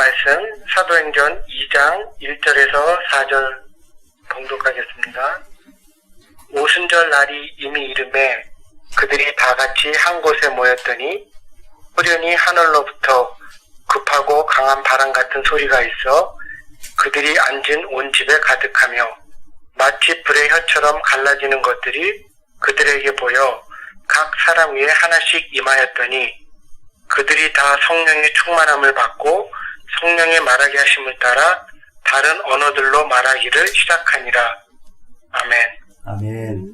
말씀 사도행전 2장 1절에서 4절 봉독하겠습니다. 오순절 날이 이미 이름에 그들이 다 같이 한 곳에 모였더니 후련히 하늘로부터 급하고 강한 바람 같은 소리가 있어 그들이 앉은 온 집에 가득하며 마치 불의 혀처럼 갈라지는 것들이 그들에게 보여 각 사람 위에 하나씩 임하였더니 그들이 다 성령의 충만함을 받고 성령의 말하게 하심을 따라 다른 언어들로 말하기를 시작하니라. 아멘. 아멘.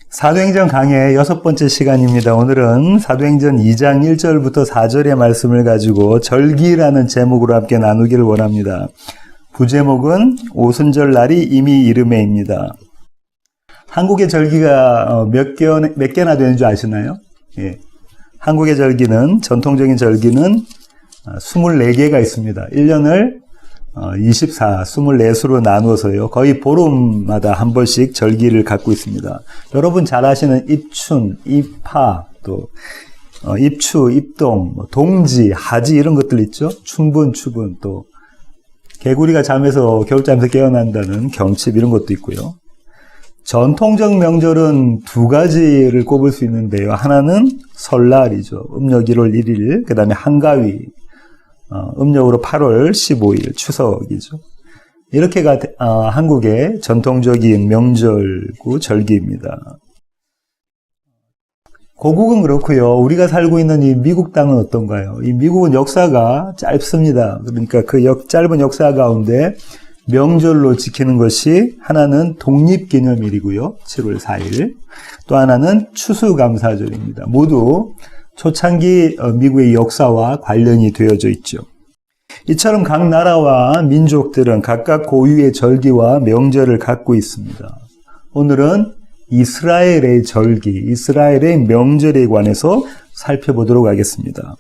사도행전 강의 6번째 시간입니다. 오늘은 사도행전 2장 1절부터 4절의 말씀을 가지고 절기라는 제목으로 함께 나누기를 원합니다. 부제목은 오순절 날이 이미 이르매입니다. 한국의 절기가 몇 개나 되는 줄 아시나요? 예. 한국의 절기는, 전통적인 절기는 24개가 있습니다. 1년을 24수로 나누어서요. 거의 보름마다 한 번씩 절기를 갖고 있습니다. 여러분 잘 아시는 입춘, 입하, 또 입추, 입동, 동지, 하지 이런 것들 있죠. 춘분, 추분, 또 개구리가 겨울잠에서 깨어난다는 경칩 이런 것도 있고요. 전통적 명절은 두 가지를 꼽을 수 있는데요. 하나는 설날이죠. 음력 1월 1일, 그 다음에 한가위, 음력으로 8월 15일, 추석이죠. 이렇게가 한국의 전통적인 명절고 절기입니다. 고국은 그렇고요. 우리가 살고 있는 이 미국 땅은 어떤가요? 이 미국은 역사가 짧습니다. 그러니까 그 짧은 역사 가운데 명절로 지키는 것이 하나는 독립기념일이고요. 7월 4일. 또 하나는 추수감사절입니다. 모두 초창기 미국의 역사와 관련이 되어져 있죠. 이처럼 각 나라와 민족들은 각각 고유의 절기와 명절을 갖고 있습니다. 오늘은 이스라엘의 절기, 이스라엘의 명절에 관해서 살펴보도록 하겠습니다.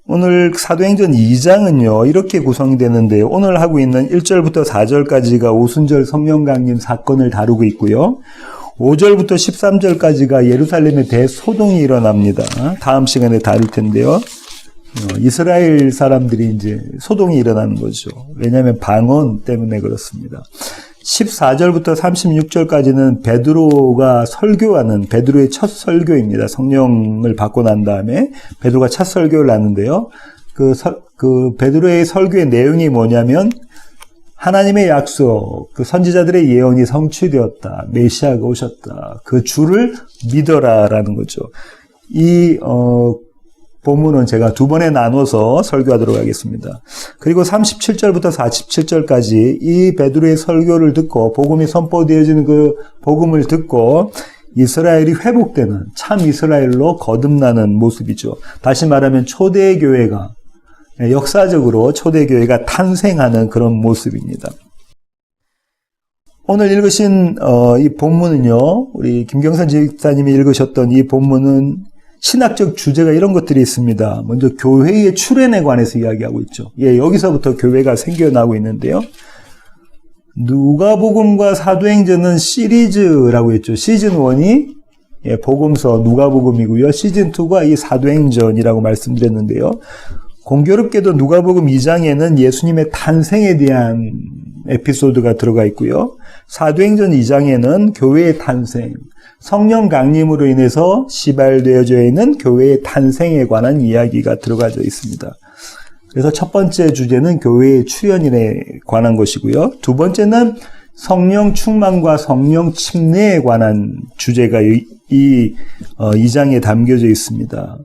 오늘 사도행전 2장은요, 이렇게 구성이 되는데요. 오늘 하고 있는 1절부터 4절까지가 오순절 성령 강림 사건을 다루고 있고요. 5절부터 13절까지가 예루살렘의 대소동이 일어납니다. 다음 시간에 다룰 텐데요. 이스라엘 사람들이 이제 소동이 일어나는 거죠. 왜냐하면 방언 때문에 그렇습니다. 14절부터 36절까지는 베드로가 설교하는 베드로의 첫 설교입니다. 성령을 받고 난 다음에 베드로가 첫 설교를 하는데요. 그 베드로의 설교의 내용이 뭐냐면 하나님의 약속, 그 선지자들의 예언이 성취되었다. 메시아가 오셨다. 그 주를 믿어라라는 거죠. 이 본문은 제가 두 번에 나눠서 설교하도록 하겠습니다. 그리고 37절부터 47절까지 이 베드로의 설교를 듣고 복음이 선포되어지는 그 복음을 듣고 이스라엘이 회복되는 참 이스라엘로 거듭나는 모습이죠. 다시 말하면 초대교회가 역사적으로 초대교회가 탄생하는 그런 모습입니다. 오늘 읽으신 이 본문은요. 우리 김경선 집사님이 읽으셨던 이 본문은 신학적 주제가 이런 것들이 있습니다. 먼저 교회의 출현에 관해서 이야기하고 있죠. 예, 여기서부터 교회가 생겨나고 있는데요. 누가복음과 사도행전은 시리즈라고 했죠. 시즌 1이 복음서 누가복음이고요. 시즌 2가 이 사도행전이라고 말씀드렸는데요. 공교롭게도 누가복음 2장에는 예수님의 탄생에 대한 에피소드가 들어가 있고요. 사도행전 2장에는 교회의 탄생, 성령 강림으로 인해서 시발되어져 있는 교회의 탄생에 관한 이야기가 들어가져 있습니다. 그래서 첫 번째 주제는 교회의 출현에 관한 것이고요. 두 번째는 성령 충만과 성령 침례에 관한 주제가 이 2장에 담겨져 있습니다.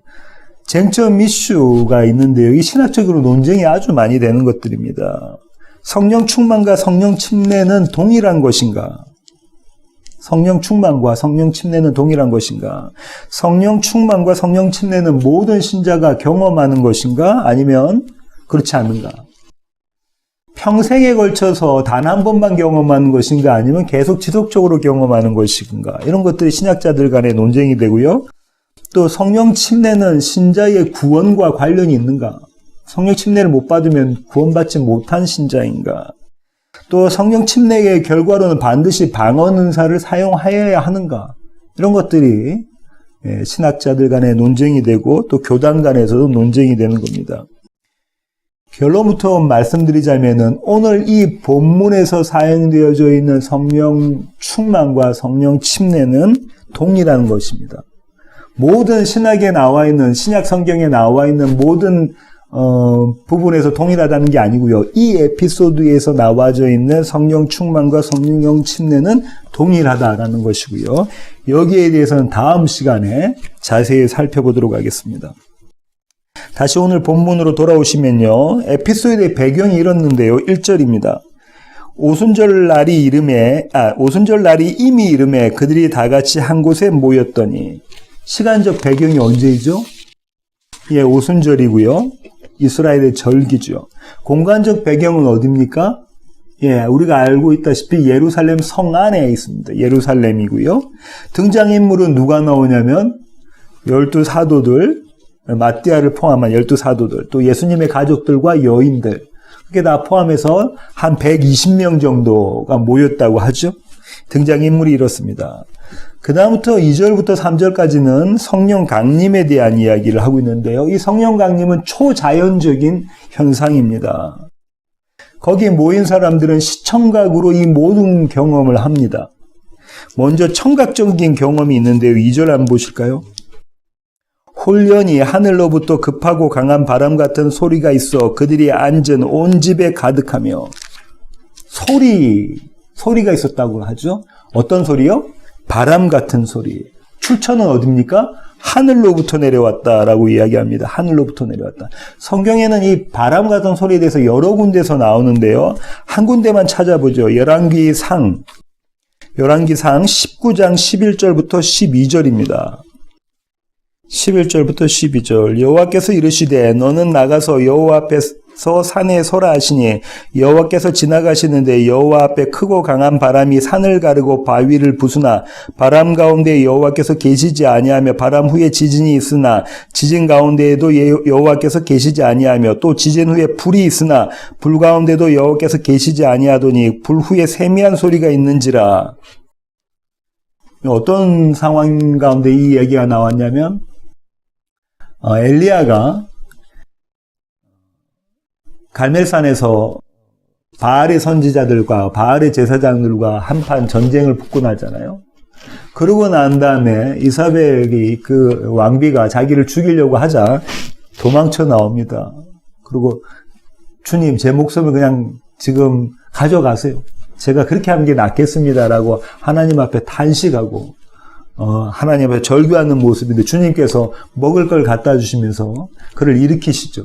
쟁점 이슈가 있는데요. 이 신학적으로 논쟁이 아주 많이 되는 것들입니다. 성령 충만과 성령 침례는 동일한 것인가? 성령 충만과 성령 침례는 동일한 것인가? 성령 충만과 성령 침례는 모든 신자가 경험하는 것인가? 아니면 그렇지 않은가? 평생에 걸쳐서 단 한 번만 경험하는 것인가? 아니면 계속 지속적으로 경험하는 것인가? 이런 것들이 신학자들 간에 논쟁이 되고요. 또 성령 침례는 신자의 구원과 관련이 있는가? 성령 침례를 못 받으면 구원받지 못한 신자인가? 또 성령 침례의 결과로는 반드시 방언 은사를 사용하여야 하는가? 이런 것들이 신학자들 간에 논쟁이 되고 또 교단 간에서도 논쟁이 되는 겁니다. 결론부터 말씀드리자면은 오늘 이 본문에서 사용되어져 있는 성령 충만과 성령 침례는 동일한 것입니다. 모든 신약에 나와 있는, 신약 성경에 나와 있는 모든 부분에서 동일하다는 게 아니고요. 이 에피소드에서 나와져 있는 성령 충만과 성령 침례는 동일하다라는 것이고요. 여기에 대해서는 다음 시간에 자세히 살펴보도록 하겠습니다. 다시 오늘 본문으로 돌아오시면요. 에피소드의 배경이 이렇는데요. 1절입니다. 오순절 날이 이미 이름에 그들이 다 같이 한 곳에 모였더니, 시간적 배경이 언제이죠? 예, 오순절이고요. 이스라엘의 절기죠. 공간적 배경은 어디입니까? 예, 우리가 알고 있다시피 예루살렘 성 안에 있습니다. 예루살렘이고요. 등장인물은 누가 나오냐면 12사도들, 마띠아를 포함한 12사도들, 또 예수님의 가족들과 여인들, 그게 다 포함해서 한 120명 정도가 모였다고 하죠. 등장인물이 이렇습니다. 그 다음부터 2절부터 3절까지는 성령 강림에 대한 이야기를 하고 있는데요. 이 성령 강림은 초자연적인 현상입니다. 거기에 모인 사람들은 시청각으로 이 모든 경험을 합니다. 먼저 청각적인 경험이 있는데요. 2절 한번 보실까요? 홀연히 하늘로부터 급하고 강한 바람 같은 소리가 있어 그들이 앉은 온 집에 가득하며, 소리가 있었다고 하죠. 어떤 소리요? 바람 같은 소리. 출처는 어디입니까? 하늘로부터 내려왔다라고 이야기합니다. 하늘로부터 내려왔다. 성경에는 이 바람 같은 소리에 대해서 여러 군데서 나오는데요. 한 군데만 찾아보죠. 열왕기상 19장 11절부터 12절입니다. 11절부터 12절. 여호와께서 이르시되 너는 나가서 여호와 앞에서 산에 서라 하시니, 여호와께서 지나가시는데 여호와 앞에 크고 강한 바람이 산을 가르고 바위를 부수나 바람 가운데 여호와께서 계시지 아니하며, 바람 후에 지진이 있으나 지진 가운데에도 여호와께서 계시지 아니하며, 또 지진 후에 불이 있으나 불 가운데도 여호와께서 계시지 아니하더니 불 후에 세미한 소리가 있는지라. 어떤 상황 가운데 이 얘기가 나왔냐면, 엘리야가 갈멜산에서 바알의 선지자들과 바알의 제사장들과 한판 전쟁을 붙고 나잖아요. 그러고 난 다음에 이사벨이, 그 왕비가 자기를 죽이려고 하자 도망쳐 나옵니다. 그리고 주님, 제 목숨을 그냥 지금 가져가세요. 제가 그렇게 하는 게 낫겠습니다라고 하나님 앞에 탄식하고 하나님 앞에 절규하는 모습인데, 주님께서 먹을 걸 갖다 주시면서 그를 일으키시죠.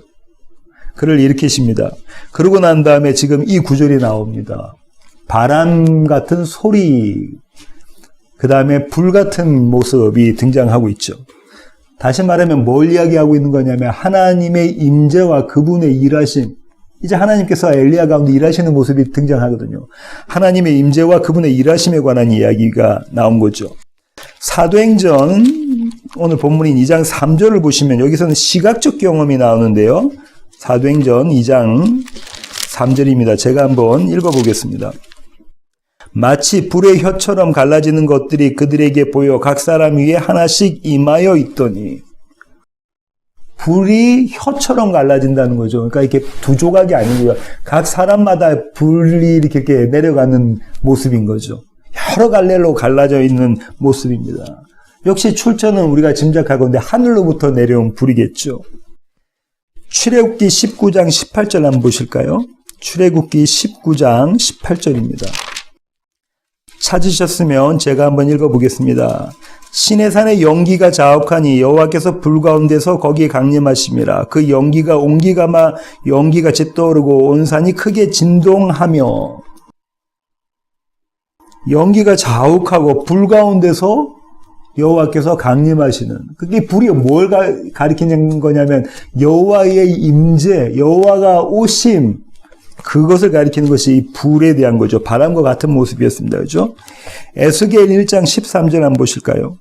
그를 일으키십니다. 그러고 난 다음에 지금 이 구절이 나옵니다. 바람 같은 소리, 그 다음에 불 같은 모습이 등장하고 있죠. 다시 말하면 뭘 이야기하고 있는 거냐면 하나님의 임재와 그분의 일하심. 이제 하나님께서 엘리야 가운데 일하시는 모습이 등장하거든요. 하나님의 임재와 그분의 일하심에 관한 이야기가 나온 거죠. 사도행전 오늘 본문인 2장 3절을 보시면 여기서는 시각적 경험이 나오는데요. 사도행전 2장 3절입니다. 제가 한번 읽어보겠습니다. 마치 불의 혀처럼 갈라지는 것들이 그들에게 보여 각 사람 위에 하나씩 임하여 있더니, 불이 혀처럼 갈라진다는 거죠. 그러니까 이렇게 두 조각이 아니고요. 각 사람마다 불이 이렇게 내려가는 모습인 거죠. 여러 갈래로 갈라져 있는 모습입니다. 역시 출처는 우리가 짐작하건대 하늘로부터 내려온 불이겠죠. 출애굽기 19장 18절 한번 보실까요? 출애굽기 19장 18절입니다. 찾으셨으면 제가 한번 읽어보겠습니다. 시내산의 연기가 자욱하니 여호와께서 불 가운데서 거기에 강림하심이라. 그 연기가 온기가마 연기가 짙어오르고 온 산이 크게 진동하며. 연기가 자욱하고 불 가운데서 여호와께서 강림하시는, 그게 불이 뭘 가리키는 거냐면 여호와의 임재, 여호와가 오심, 그것을 가리키는 것이 이 불에 대한 거죠. 바람과 같은 모습이었습니다. 그죠? 에스겔 1장 13절 한번 보실까요?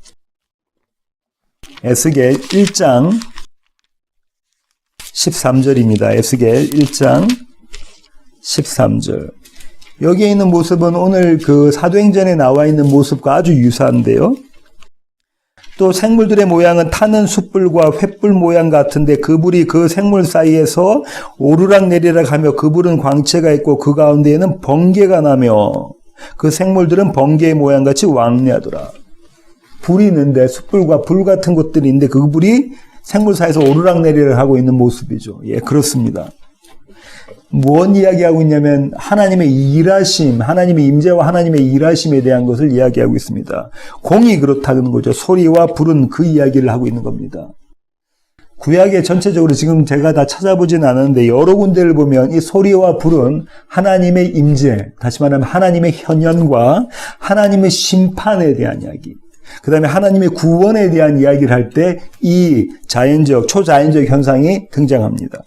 에스겔 1장 13절입니다. 에스겔 1장 13절. 여기에 있는 모습은 오늘 그 사도행전에 나와 있는 모습과 아주 유사한데요. 또 생물들의 모양은 타는 숯불과 횃불 모양 같은데 그 불이 그 생물 사이에서 오르락 내리락 하며 그 불은 광채가 있고 그 가운데에는 번개가 나며 그 생물들은 번개의 모양같이 왕래하더라. 불이 있는데 숯불과 불 같은 것들이 있는데 그 불이 생물 사이에서 오르락 내리락 하고 있는 모습이죠. 예, 그렇습니다. 무엇 이야기하고 있냐면 하나님의 일하심, 하나님의 임재와 하나님의 일하심에 대한 것을 이야기하고 있습니다. 공이 그렇다는 거죠. 소리와 불은 그 이야기를 하고 있는 겁니다. 구약에 전체적으로 지금 제가 다 찾아보진 않았는데 여러 군데를 보면 이 소리와 불은 하나님의 임재, 다시 말하면 하나님의 현현과 하나님의 심판에 대한 이야기, 그 다음에 하나님의 구원에 대한 이야기를 할 때 이 자연적, 초자연적 현상이 등장합니다.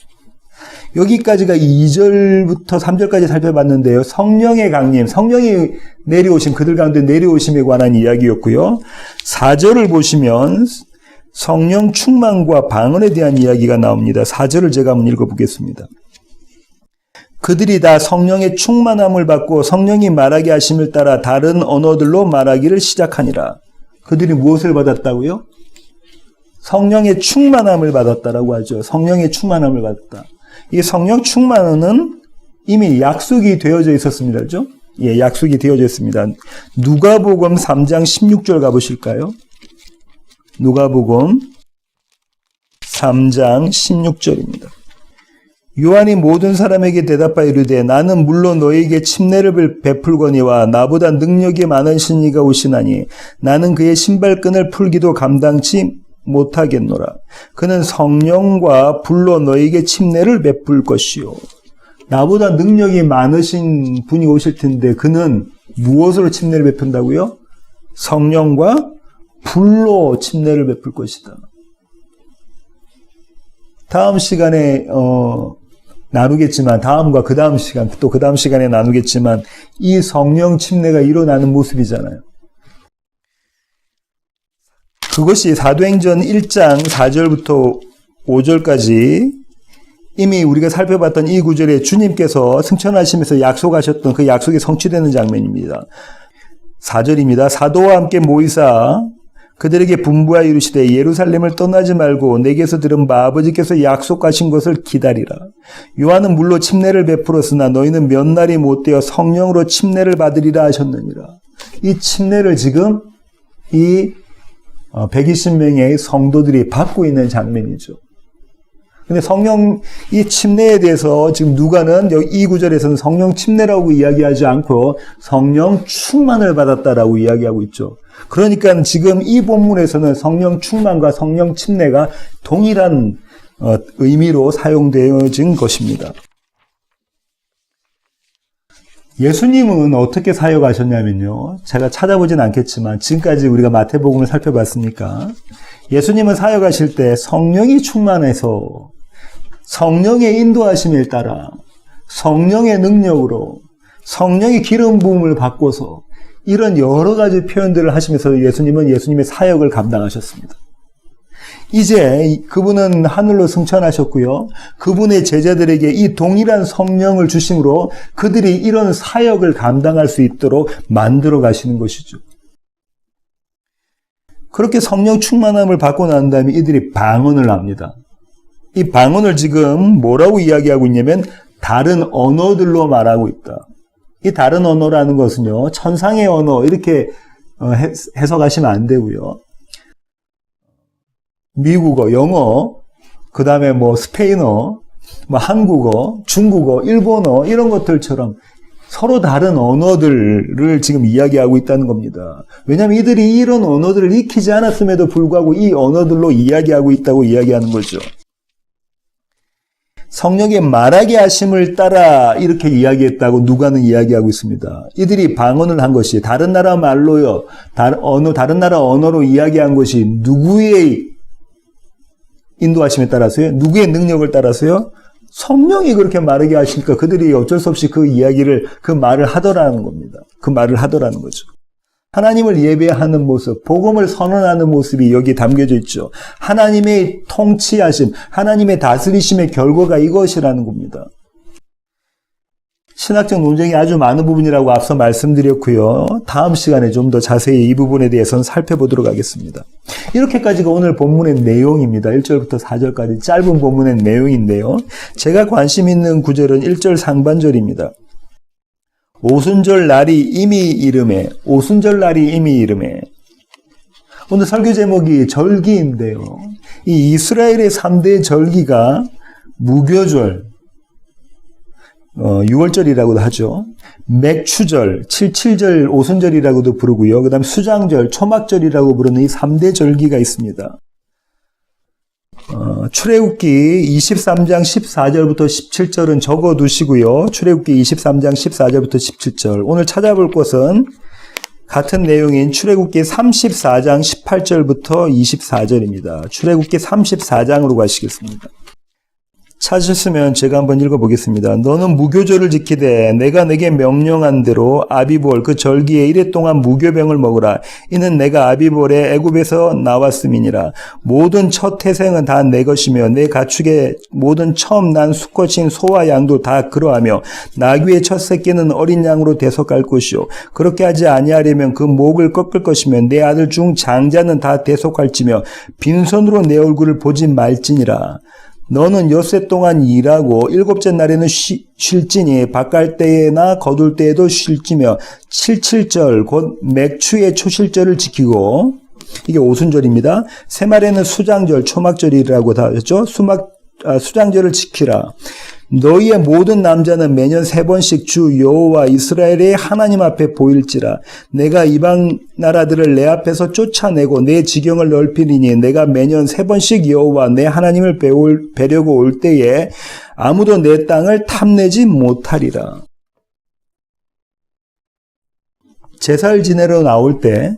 여기까지가 2절부터 3절까지 살펴봤는데요. 성령의 강림, 성령이 내려오심, 그들 가운데 내려오심에 관한 이야기였고요. 4절을 보시면 성령 충만과 방언에 대한 이야기가 나옵니다. 4절을 제가 한번 읽어보겠습니다. 그들이 다 성령의 충만함을 받고 성령이 말하게 하심을 따라 다른 언어들로 말하기를 시작하니라. 그들이 무엇을 받았다고요? 성령의 충만함을 받았다라고 하죠. 성령의 충만함을 받았다. 이 성령 충만은 이미 약속이 되어져 있었습니다. 그렇죠? 예, 약속이 되어져 있습니다. 누가복음 3장 16절 가보실까요? 누가복음 3장 16절입니다. 요한이 모든 사람에게 대답하여 이르되 나는 물론 너에게 침례를 베풀거니와 나보다 능력이 많으신 이가 오시나니 나는 그의 신발끈을 풀기도 감당치 못하겠노라. 그는 성령과 불로 너에게 침례를 베풀 것이요. 나보다 능력이 많으신 분이 오실 텐데 그는 무엇으로 침례를 베푼다고요? 성령과 불로 침례를 베풀 것이다. 다음 시간에 나누겠지만 다음과 그 다음 시간 또 그 다음 시간에 나누겠지만 이 성령 침례가 일어나는 모습이잖아요. 그것이 사도행전 1장 4절부터 5절까지 이미 우리가 살펴봤던 이 구절에 주님께서 승천하시면서 약속하셨던 그 약속이 성취되는 장면입니다. 4절입니다. 사도와 함께 모이사 그들에게 분부하여 이르시되 예루살렘을 떠나지 말고 내게서 들은 바 아버지께서 약속하신 것을 기다리라. 요한은 물로 침례를 베풀었으나 너희는 몇 날이 못되어 성령으로 침례를 받으리라 하셨느니라. 이 침례를 지금 이 120명의 성도들이 받고 있는 장면이죠. 근데 성령, 이 침례에 대해서 지금 누가는 이 구절에서는 성령 침례라고 이야기하지 않고 성령 충만을 받았다라고 이야기하고 있죠. 그러니까 지금 이 본문에서는 성령 충만과 성령 침례가 동일한 의미로 사용되어진 것입니다. 예수님은 어떻게 사역하셨냐면요. 제가 찾아보진 않겠지만 지금까지 우리가 마태복음을 살펴봤으니까 예수님은 사역하실 때 성령이 충만해서 성령의 인도하심에 따라 성령의 능력으로 성령의 기름 부음을 받고서 이런 여러 가지 표현들을 하시면서 예수님은 예수님의 사역을 감당하셨습니다. 이제 그분은 하늘로 승천하셨고요. 그분의 제자들에게 이 동일한 성령을 주심으로 그들이 이런 사역을 감당할 수 있도록 만들어 가시는 것이죠. 그렇게 성령 충만함을 받고 난 다음에 이들이 방언을 합니다. 이 방언을 지금 뭐라고 이야기하고 있냐면 다른 언어들로 말하고 있다. 이 다른 언어라는 것은요, 천상의 언어 이렇게 해석하시면 안 되고요. 미국어, 영어, 그 다음에 스페인어, 한국어, 중국어, 일본어 이런 것들처럼 서로 다른 언어들을 지금 이야기하고 있다는 겁니다. 왜냐하면 이들이 이런 언어들을 익히지 않았음에도 불구하고 이 언어들로 이야기하고 있다고 이야기하는 거죠. 성령의 말하게 하심을 따라 이렇게 이야기했다고 누가는 이야기하고 있습니다. 이들이 방언을 한 것이 다른 나라 말로요, 다른 나라 언어로 이야기한 것이 누구의 인도하심에 따라서요, 누구의 능력을 따라서요, 성령이 그렇게 말하게 하시니까 그들이 어쩔 수 없이 그 이야기를, 그 말을 하더라는 겁니다. 그 말을 하더라는 거죠. 하나님을 예배하는 모습, 복음을 선언하는 모습이 여기 담겨져 있죠. 하나님의 통치하심, 하나님의 다스리심의 결과가 이것이라는 겁니다. 신학적 논쟁이 아주 많은 부분이라고 앞서 말씀드렸고요. 다음 시간에 좀 더 자세히 이 부분에 대해서는 살펴보도록 하겠습니다. 이렇게까지가 오늘 본문의 내용입니다. 1절부터 4절까지 짧은 본문의 내용인데요. 제가 관심 있는 구절은 1절 상반절입니다. 오순절 날이 이미 이름에, 오순절 날이 이미 이름에. 오늘 설교 제목이 절기인데요. 이 이스라엘의 3대 절기가 무교절, 6월절이라고도 하죠. 맥추절, 77절, 오순절이라고도 부르고요. 그 다음에 수장절, 초막절이라고 부르는 이 3대 절기가 있습니다. 출애굽기 23장 14절부터 17절은 적어두시고요. 출애굽기 23장 14절부터 17절. 오늘 찾아볼 것은 같은 내용인 출애굽기 34장 18절부터 24절입니다. 출애굽기 34장으로 가시겠습니다. 찾으셨으면 제가 한번 읽어보겠습니다. 너는 무교절을 지키되 내가 내게 명령한 대로 아비볼 그 절기에 이래 동안 무교병을 먹으라. 이는 내가 아비볼에 애굽에서 나왔음이니라. 모든 첫 태생은 다 내 것이며 내 가축의 모든 처음 난 수컷인 소와 양도 다 그러하며 나귀의 첫 새끼는 어린 양으로 대속할 것이요 그렇게 하지 아니하려면 그 목을 꺾을 것이며 내 아들 중 장자는 다 대속할지며 빈손으로 내 얼굴을 보지 말지니라. 너는 엿새 동안 일하고 일곱째 날에는 쉴지니 밭갈 때나 거둘 때에도 쉴지며 77절 곧 맥추의 초실절을 지키고 이게 오순절입니다. 새말에는 수장절, 초막절이라고 다 했죠. 수장절을 지키라. 너희의 모든 남자는 매년 3번씩 주 여호와 이스라엘의 하나님 앞에 보일지라. 내가 이방 나라들을 내 앞에서 쫓아내고 내 지경을 넓히리니 내가 매년 3번씩 여호와 내 하나님을 뵈려고 올 때에 아무도 내 땅을 탐내지 못하리라. 제사를 지내러 나올 때,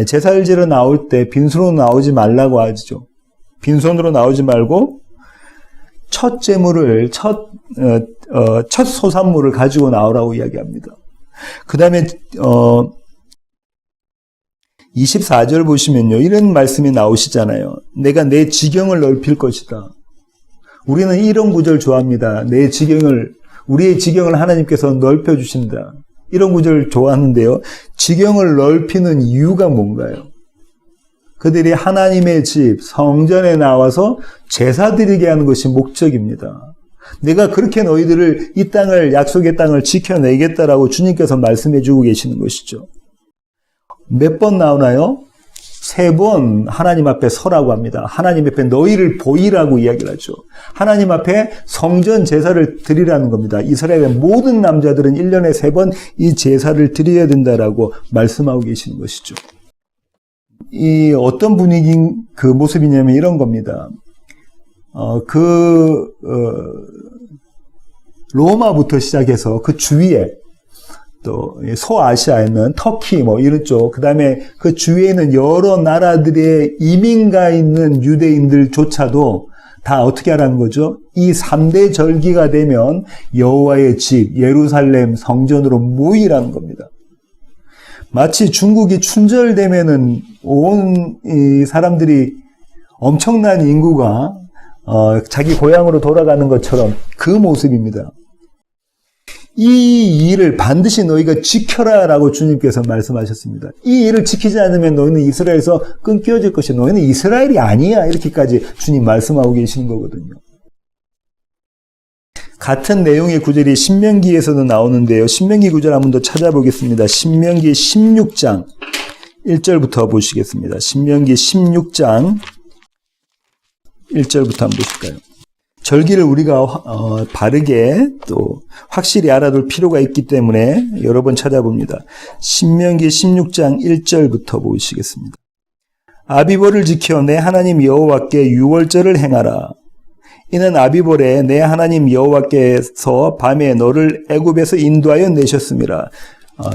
제사를 지내러 나올 때 빈손으로 나오지 말라고 하죠. 빈손으로 나오지 말고 첫 제물을, 첫 소산물을 가지고 나오라고 이야기합니다. 그 다음에, 24절 보시면요. 이런 말씀이 나오시잖아요. 내가 내 지경을 넓힐 것이다. 우리는 이런 구절 좋아합니다. 우리의 지경을 하나님께서 넓혀주신다. 이런 구절 좋아하는데요. 지경을 넓히는 이유가 뭔가요? 그들이 하나님의 집, 성전에 나와서 제사 드리게 하는 것이 목적입니다. 내가 그렇게 너희들을 이 땅을, 약속의 땅을 지켜내겠다라고 주님께서 말씀해 주고 계시는 것이죠. 몇 번 나오나요? 3번 하나님 앞에 서라고 합니다. 하나님 앞에 너희를 보이라고 이야기를 하죠. 하나님 앞에 성전 제사를 드리라는 겁니다. 이스라엘의 모든 남자들은 1년에 3번 이 제사를 드려야 된다라고 말씀하고 계시는 것이죠. 이 어떤 분위기인 그 모습이냐면 이런 겁니다. 로마부터 시작해서 그 주위에 또 소아시아에는 터키 이런 쪽, 그 다음에 그 주위에는 여러 나라들의 이민가 있는 유대인들조차도 다 어떻게 하라는 거죠? 이 3대 절기가 되면 여호와의 집 예루살렘 성전으로 모이라는 겁니다. 마치 중국이 춘절되면은 온 이 사람들이 엄청난 인구가 자기 고향으로 돌아가는 것처럼 그 모습입니다. 이 일을 반드시 너희가 지켜라라고 주님께서 말씀하셨습니다. 이 일을 지키지 않으면 너희는 이스라엘에서 끊겨질 것이 너희는 이스라엘이 아니야 이렇게까지 주님 말씀하고 계시는 거거든요. 같은 내용의 구절이 신명기에서도 나오는데요. 신명기 구절 한번 더 찾아보겠습니다. 신명기 16장 1절부터 보시겠습니다. 신명기 16장 1절부터 한번 보실까요? 절기를 우리가 바르게 또 확실히 알아둘 필요가 있기 때문에 여러 번 찾아봅니다. 신명기 16장 1절부터 보시겠습니다. 아비볼을 지켜 내 하나님 여호와께 유월절을 행하라. 이는 아비볼에 내 하나님 여호와께서 밤에 너를 애굽에서 인도하여 내셨습니다.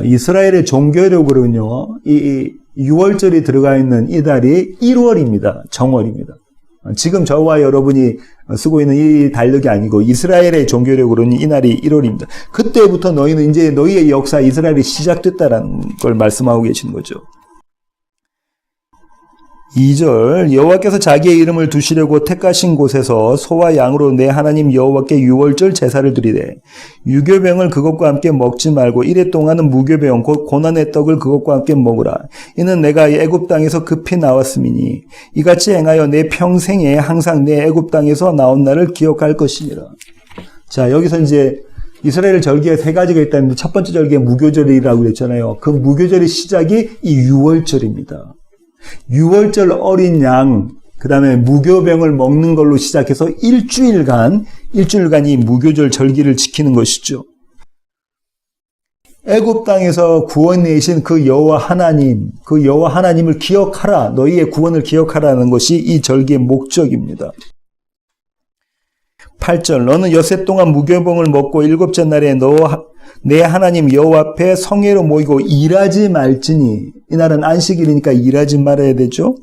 이스라엘의 종교력으로는요, 이 6월절이 들어가 있는 이 달이 1월입니다. 정월입니다. 지금 저와 여러분이 쓰고 있는 이 달력이 아니고 이스라엘의 종교력으로는 이 날이 1월입니다. 그때부터 너희는 이제 너희의 역사 이스라엘이 시작됐다라는 걸 말씀하고 계시는 거죠. 2절 여호와께서 자기의 이름을 두시려고 택하신 곳에서 소와 양으로 내 하나님 여호와께 유월절 제사를 드리되 유교병을 그것과 함께 먹지 말고 이래 동안은 무교병 곧 고난의 떡을 그것과 함께 먹으라. 이는 내가 애굽 땅에서 급히 나왔음이니 이같이 행하여 내 평생에 항상 내 애굽 땅에서 나온 날을 기억할 것이니라. 자, 여기서 이제 이스라엘 절기에 세 가지가 있다는데 첫 번째 절기가 무교절이라고 그랬잖아요. 그 무교절의 시작이 이 유월절입니다. 유월절 어린 양, 그 다음에 무교병을 먹는 걸로 시작해서 일주일간 이 무교절 절기를 지키는 것이죠. 애굽 땅에서 구원내신 그 여호와 하나님을 기억하라, 너희의 구원을 기억하라는 것이 이 절기의 목적입니다. 8절 너는 엿새 동안 무교병을 먹고 일곱째 날에 내 하나님 여호와 앞에 성회로 모이고 일하지 말지니, 이날은 안식일이니까 일하지 말아야 되죠.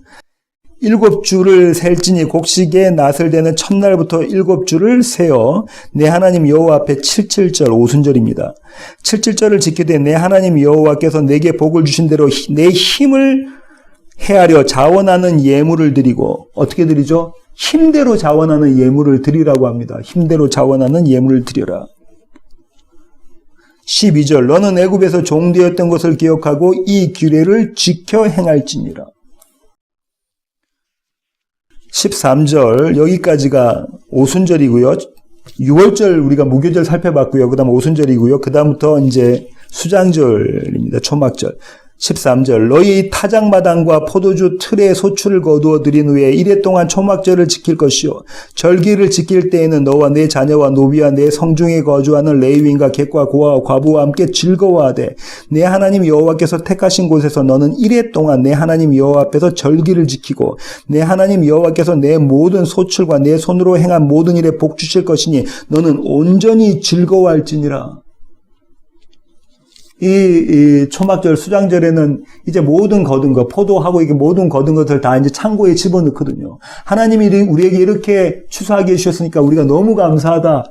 7주를 셀지니 곡식에 낫을 대는 첫날부터 7주를 세어 내 하나님 여호와 앞에 77절 오순절입니다. 77절을 지키되 내 하나님 여호와께서 내게 복을 주신 대로 내 힘을 헤아려 자원하는 예물을 드리고, 어떻게 드리죠? 힘대로 자원하는 예물을 드리라고 합니다. 힘대로 자원하는 예물을 드려라. 12절 너는 애굽에서 종되었던 것을 기억하고 이 규례를 지켜 행할지니라. 13절 여기까지가 오순절이고요. 6월절 우리가 무교절 살펴봤고요. 그 다음 오순절이고요. 그 다음부터 이제 수장절입니다. 초막절. 13절 너희 타작마당과 포도주 틀에 소출을 거두어 드린 후에 이래 동안 초막절을 지킬 것이요 절기를 지킬 때에는 너와 내 자녀와 노비와 내 성중에 거주하는 레위인과 객과 고아와 과부와 함께 즐거워하되 내 하나님 여호와께서 택하신 곳에서 너는 이래 동안 내 하나님 여호와 앞에서 절기를 지키고 내 하나님 여호와께서 내 모든 소출과 내 손으로 행한 모든 일에 복 주실 것이니 너는 온전히 즐거워할지니라. 이 초막절 수장절에는 이제 모든 거둔 것, 포도하고 이게 모든 거둔 것을 다 이제 창고에 집어넣거든요. 하나님이 우리에게 이렇게 추수하게 해주셨으니까 우리가 너무 감사하다.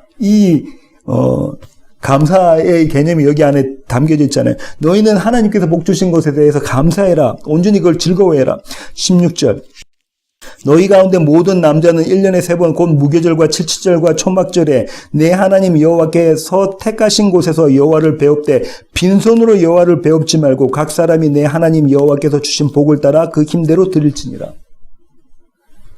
감사의 개념이 여기 안에 담겨져 있잖아요. 너희는 하나님께서 복 주신 것에 대해서 감사해라. 온전히 그걸 즐거워해라. 16절. 너희 가운데 모든 남자는 1년에 3번 곧 무교절과 칠칠절과 초막절에 내 하나님 여호와께서 택하신 곳에서 여호와를 배웁되 빈손으로 여호와를 배웁지 말고 각 사람이 내 하나님 여호와께서 주신 복을 따라 그 힘대로 드릴지니라.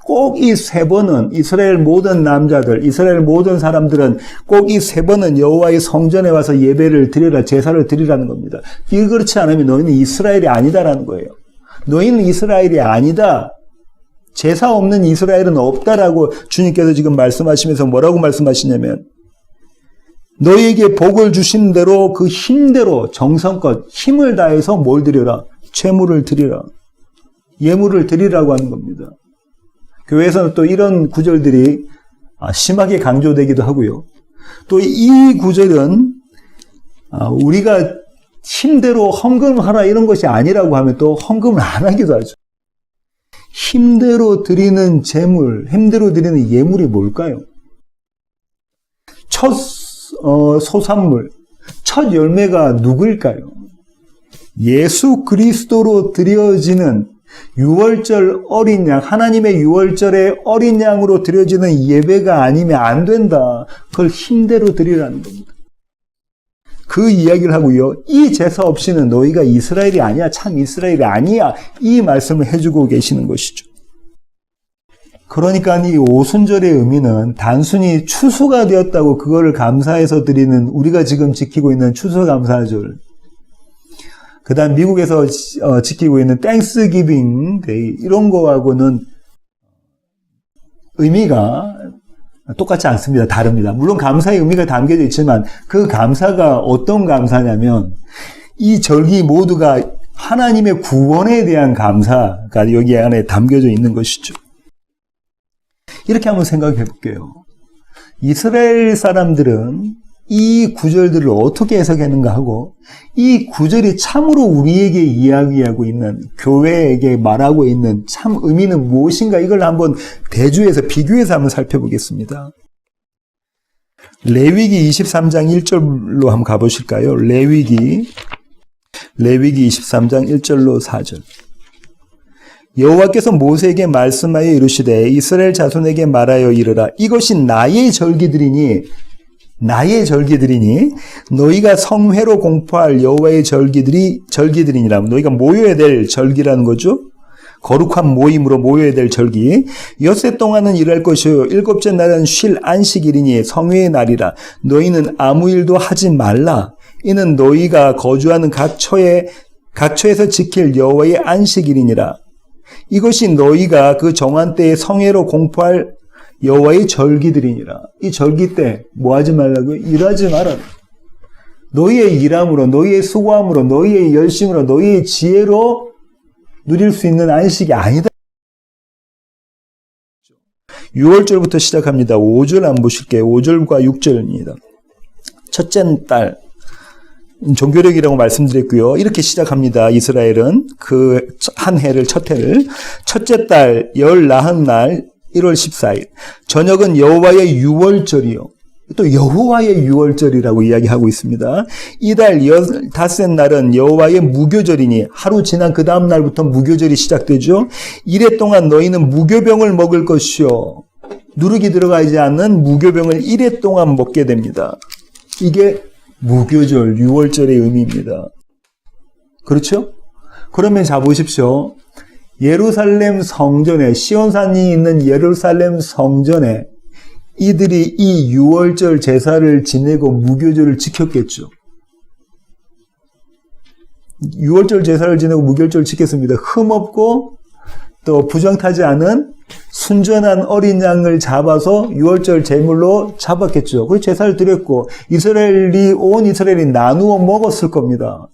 꼭 이 3번은 이스라엘 모든 남자들, 이스라엘 모든 사람들은 꼭 이 3번은 여호와의 성전에 와서 예배를 드리라, 제사를 드리라는 겁니다. 이 그렇지 않으면 너희는 이스라엘이 아니다라는 거예요. 너희는 이스라엘이 아니다. 제사 없는 이스라엘은 없다라고 주님께서 지금 말씀하시면서 뭐라고 말씀하시냐면 너희에게 복을 주신 대로 그 힘대로 정성껏 힘을 다해서 뭘 드려라? 채물을 드리라. 예물을 드리라고 하는 겁니다. 교회에서는 또 이런 구절들이 심하게 강조되기도 하고요. 또 이 구절은 우리가 힘대로 헌금하라 이런 것이 아니라고 하면 또 헌금을 안 하기도 하죠. 힘대로 드리는 제물, 힘대로 드리는 예물이 뭘까요? 첫 소산물, 첫 열매가 누구일까요? 예수 그리스도로 드려지는 유월절 어린 양, 하나님의 유월절의 어린 양으로 드려지는 예배가 아니면 안 된다. 그걸 힘대로 드리라는 겁니다. 그 이야기를 하고요. 이 제사 없이는 너희가 이스라엘이 아니야. 참 이스라엘이 아니야. 이 말씀을 해주고 계시는 것이죠. 그러니까 이 오순절의 의미는 단순히 추수가 되었다고 그거를 감사해서 드리는 우리가 지금 지키고 있는 추수감사절. 그 다음 미국에서 지키고 있는 땡스기빙 데이 이런 거하고는 의미가 똑같지 않습니다. 다릅니다. 물론 감사의 의미가 담겨져 있지만 그 감사가 어떤 감사냐면 이 절기 모두가 하나님의 구원에 대한 감사가 여기 안에 담겨져 있는 것이죠. 이렇게 한번 생각해 볼게요. 이스라엘 사람들은 이 구절들을 어떻게 해석했는가 하고 이 구절이 참으로 우리에게 이야기하고 있는 교회에게 말하고 있는 참 의미는 무엇인가 이걸 한번 대조해서 비교해서 한번 살펴보겠습니다. 레위기 23장 1절로 한번 가보실까요? 레위기 23장 1절로 4절. 여호와께서 모세에게 말씀하여 이르시되 이스라엘 자손에게 말하여 이르라. 이것이 나의 절기들이니 너희가 성회로 공포할 여호와의 절기들이니라. 너희가 모여야 될 절기라는 거죠. 거룩한 모임으로 모여야 될 절기. 엿새 동안은 일할 것이요 일곱째 날은 쉴 안식일이니 성회의 날이라. 너희는 아무 일도 하지 말라. 이는 너희가 거주하는 각 처에서 지킬 여호와의 안식일이니라. 이것이 너희가 그 정한 때에 성회로 공포할 여호와의 절기들이니라. 이 절기 때 뭐 하지 말라고요? 일하지 마라. 너희의 일함으로, 너희의 수고함으로, 너희의 열심으로, 너희의 지혜로 누릴 수 있는 안식이 아니다. 6월절부터 시작합니다. 5절 한번 보실게요. 5절과 6절입니다. 첫째 달, 종교력이라고 말씀드렸고요. 이렇게 시작합니다. 이스라엘은 그 한 해를, 첫 해를. 첫째 달, 열 나흔 날, 1월 14일. 저녁은 여호와의 유월절이요. 또 여호와의 유월절이라고 이야기하고 있습니다. 이달 15째 날은 여호와의 무교절이니 하루 지난 그 다음 날부터 무교절이 시작되죠. 이래 동안 너희는 무교병을 먹을 것이요. 누룩이 들어가지 않는 무교병을 이래 동안 먹게 됩니다. 이게 무교절, 유월절의 의미입니다. 그렇죠? 그러면 자 보십시오. 예루살렘 성전에, 시온산이 있는 예루살렘 성전에 이들이 이 유월절 제사를 지내고 무교절을 지켰겠죠. 유월절 제사를 지내고 무교절을 지켰습니다. 흠없고 또 부정타지 않은 순전한 어린 양을 잡아서 유월절 제물로 잡았겠죠. 그래서 제사를 드렸고 온 이스라엘이 나누어 먹었을 겁니다.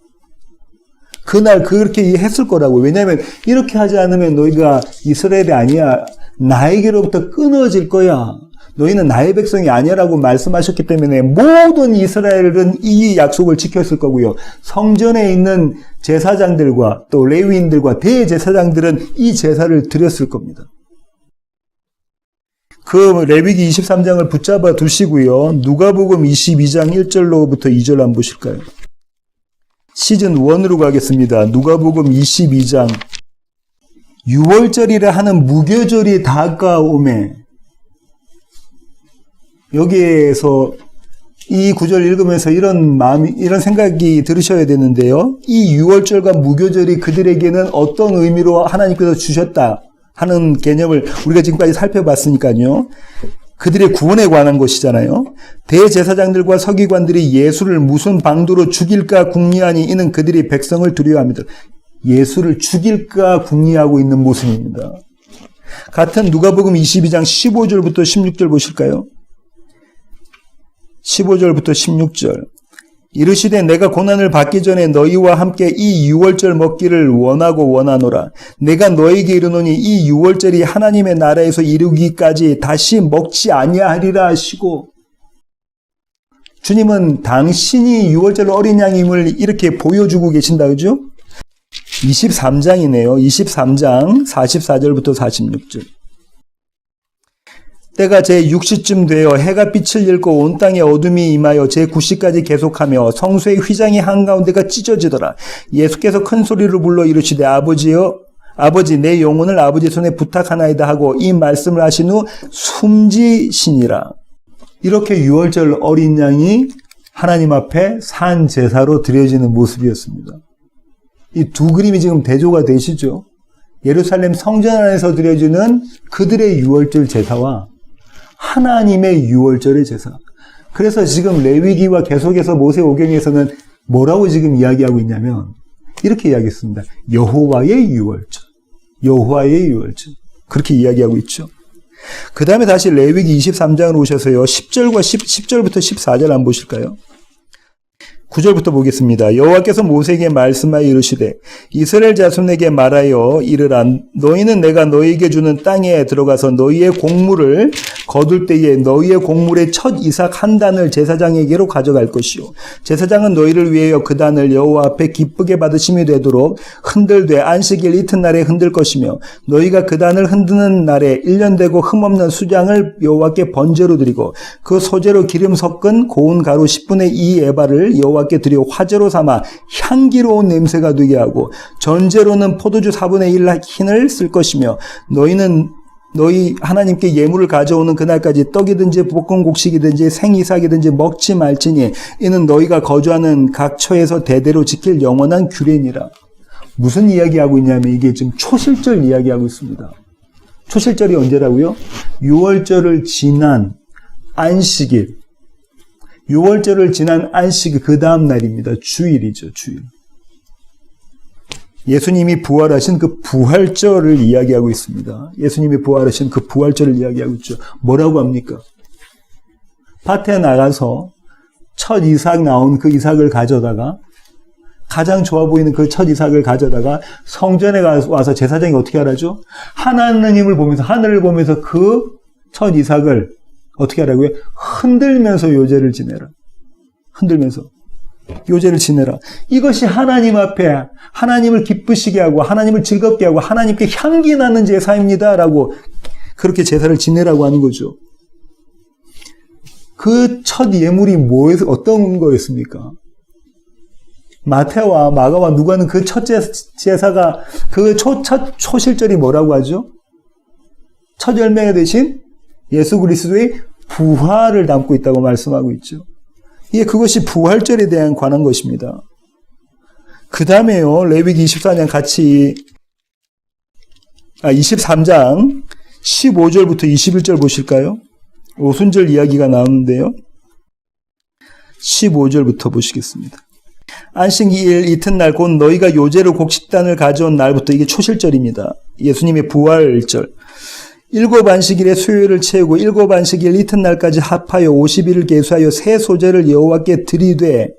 그날 그렇게 했을 거라고. 왜냐하면 이렇게 하지 않으면 너희가 이스라엘이 아니야. 나에게로부터 끊어질 거야. 너희는 나의 백성이 아니라고 말씀하셨기 때문에 모든 이스라엘은 이 약속을 지켰을 거고요. 성전에 있는 제사장들과 또 레위인들과 대제사장들은 이 제사를 드렸을 겁니다. 그 레위기 23장을 붙잡아 두시고요. 누가복음 22장 1절로부터 2절 한번 보실까요? 시즌 1으로 가겠습니다. 누가복음 22장. 6월절이라 하는 무교절이 다가오매. 여기에서 이 구절 읽으면서 이런 생각이 들으셔야 되는데요. 이 6월절과 무교절이 그들에게는 어떤 의미로 하나님께서 주셨다 하는 개념을 우리가 지금까지 살펴봤으니까요. 그들의 구원에 관한 것이잖아요. 대제사장들과 서기관들이 예수를 무슨 방도로 죽일까 궁리하니 이는 그들이 백성을 두려워합니다. 예수를 죽일까 궁리하고 있는 모습입니다. 같은 누가복음 22장 15절부터 16절 보실까요? 15절부터 16절. 이르시되 내가 고난을 받기 전에 너희와 함께 이 유월절 먹기를 원하노라. 내가 너희에게 이르노니 이 유월절이 하나님의 나라에서 이루기까지 다시 먹지 아니하리라 하시고, 주님은 당신이 유월절 어린 양임을 이렇게 보여주고 계신다. 그죠? 23장이네요. 23장 44절부터 46절. 때가 제6시쯤 되어 해가 빛을 잃고 온 땅에 어둠이 임하여 제9시까지 계속하며 성소의 휘장이 한가운데가 찢어지더라. 예수께서 큰 소리로 불러 이르시되 아버지 내 영혼을 아버지 손에 부탁하나이다 하고 이 말씀을 하신 후 숨지시니라. 이렇게 유월절 어린 양이 하나님 앞에 산 제사로 드려지는 모습이었습니다. 이 두 그림이 지금 대조가 되시죠? 예루살렘 성전 안에서 드려지는 그들의 유월절 제사와 하나님의 유월절의 제사. 그래서 지금 레위기와 계속해서 모세오경에서는 뭐라고 지금 이야기하고 있냐면 이렇게 이야기했습니다. 여호와의 유월절. 여호와의 유월절. 그렇게 이야기하고 있죠. 그 다음에 다시 레위기 23장으로 오셔서요. 10절부터 14절 한번 보실까요? 9절부터 보겠습니다. 여호와께서 모세에게 말씀하여 이르시되 이스라엘 자손에게 말하여 이르라. 너희는 내가 너희에게 주는 땅에 들어가서 너희의 곡물을 거둘 때에 너희의 곡물의 첫 이삭 한 단을 제사장에게로 가져갈 것이요 제사장은 너희를 위하여 그 단을 여호와 앞에 기쁘게 받으심이 되도록 흔들되 안식일 이튿날에 흔들 것이며 너희가 그 단을 흔드는 날에 1년 되고 흠없는 수장을 여호와께 번제로 드리고 그 소재로 기름 섞은 고운 가루 10분의 2 에바를 여호와께 드려 화제로 삼아 향기로운 냄새가 되게 하고 전제로는 포도주 4분의 1 흰을 쓸 것이며 너희 하나님께 예물을 가져오는 그날까지 떡이든지 볶은 곡식이든지 생이삭이든지 먹지 말지니 이는 너희가 거주하는 각 처에서 대대로 지킬 영원한 규례니라. 무슨 이야기하고 있냐면 이게 지금 초실절 이야기하고 있습니다. 초실절이 언제라고요? 6월절을 지난 안식일. 6월절을 지난 안식일 그 다음 날입니다. 주일이죠. 주일. 예수님이 부활하신 그 부활절을 이야기하고 있습니다. 예수님이 부활하신 그 부활절을 이야기하고 있죠. 뭐라고 합니까? 밭에 나가서 첫 이삭 나온 그 이삭을 가져다가 가장 좋아 보이는 그 첫 이삭을 가져다가 성전에 와서 제사장이 어떻게 하라죠? 하나님을 보면서 하늘을 보면서 그 첫 이삭을 어떻게 하라고요? 흔들면서 요제를 지내라. 흔들면서 요제를 지내라. 이것이 하나님 앞에 하나님을 기쁘시게 하고 하나님을 즐겁게 하고 하나님께 향기 나는 제사입니다. 라고 그렇게 제사를 지내라고 하는 거죠. 그 첫 예물이 어떤 거였습니까? 마태와 마가와 누가는 그 첫 제사가 그 첫 초실절이 뭐라고 하죠? 첫 열매가 되신 예수 그리스도의 부활을 담고 있다고 말씀하고 있죠. 그것이 부활절에 대한 관한 것입니다. 그 다음에요, 레위기 24장 같이, 23장 15절부터 21절 보실까요? 오순절 이야기가 나오는데요. 15절부터 보시겠습니다. 안식일 이튿날 곧 너희가 요제로 곡식단을 가져온 날부터 이게 초실절입니다. 예수님의 부활절. 7 안식일에 수요일을 채우고 7 안식일 이튿날까지 합하여 50일을 계수하여 새 소재를 여호와께 드리되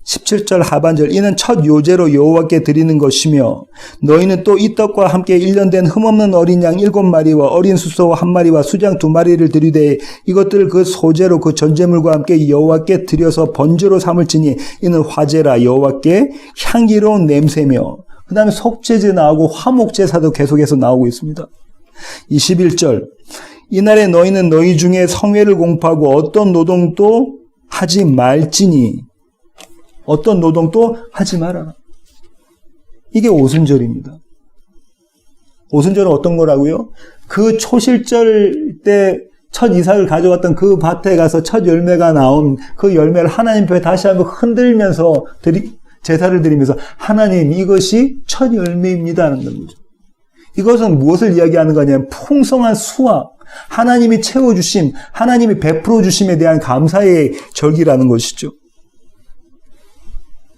17절 하반절 이는 첫 요제로 여호와께 드리는 것이며 너희는 또 이 떡과 함께 1년 된 흠없는 어린 양 7마리와 어린 수소 1마리와 수장 2마리를 드리되 이것들을 그 소제로 그 전제물과 함께 여호와께 드려서 번제로 삼을지니 이는 화제라 여호와께 향기로운 냄새며 그 다음에 속죄제 나오고 화목제사도 계속해서 나오고 있습니다. 21절 이날에 너희는 너희 중에 성회를 공포하고 어떤 노동도 하지 말지니 어떤 노동도 하지 말아라. 이게 오순절입니다. 오순절은 어떤 거라고요? 그 초실절 때 첫 이삭을 가져왔던 그 밭에 가서 첫 열매가 나온 그 열매를 하나님 앞에 다시 한번 흔들면서 제사를 드리면서 하나님 이것이 첫 열매입니다 하는 거죠. 이것은 무엇을 이야기하는 거냐면 풍성한 수확, 하나님이 채워주심, 하나님이 베풀어 주심에 대한 감사의 절기라는 것이죠.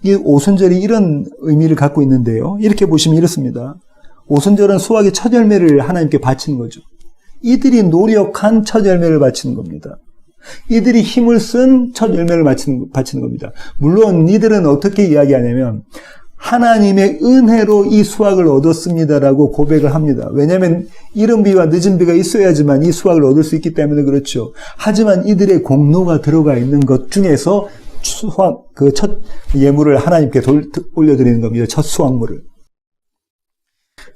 이 오순절이 이런 의미를 갖고 있는데요. 이렇게 보시면 이렇습니다. 오순절은 수확의 첫 열매를 하나님께 바치는 거죠. 이들이 노력한 첫 열매를 바치는 겁니다. 이들이 힘을 쓴 첫 열매를 바치는 겁니다. 물론 이들은 어떻게 이야기하냐면 하나님의 은혜로 이 수확을 얻었습니다라고 고백을 합니다. 왜냐하면 이른 비와 늦은 비가 있어야지만 이 수확을 얻을 수 있기 때문에 그렇죠. 하지만 이들의 공로가 들어가 있는 것 중에서 그 첫 예물을 하나님께 올려드리는 겁니다. 첫 수확물을.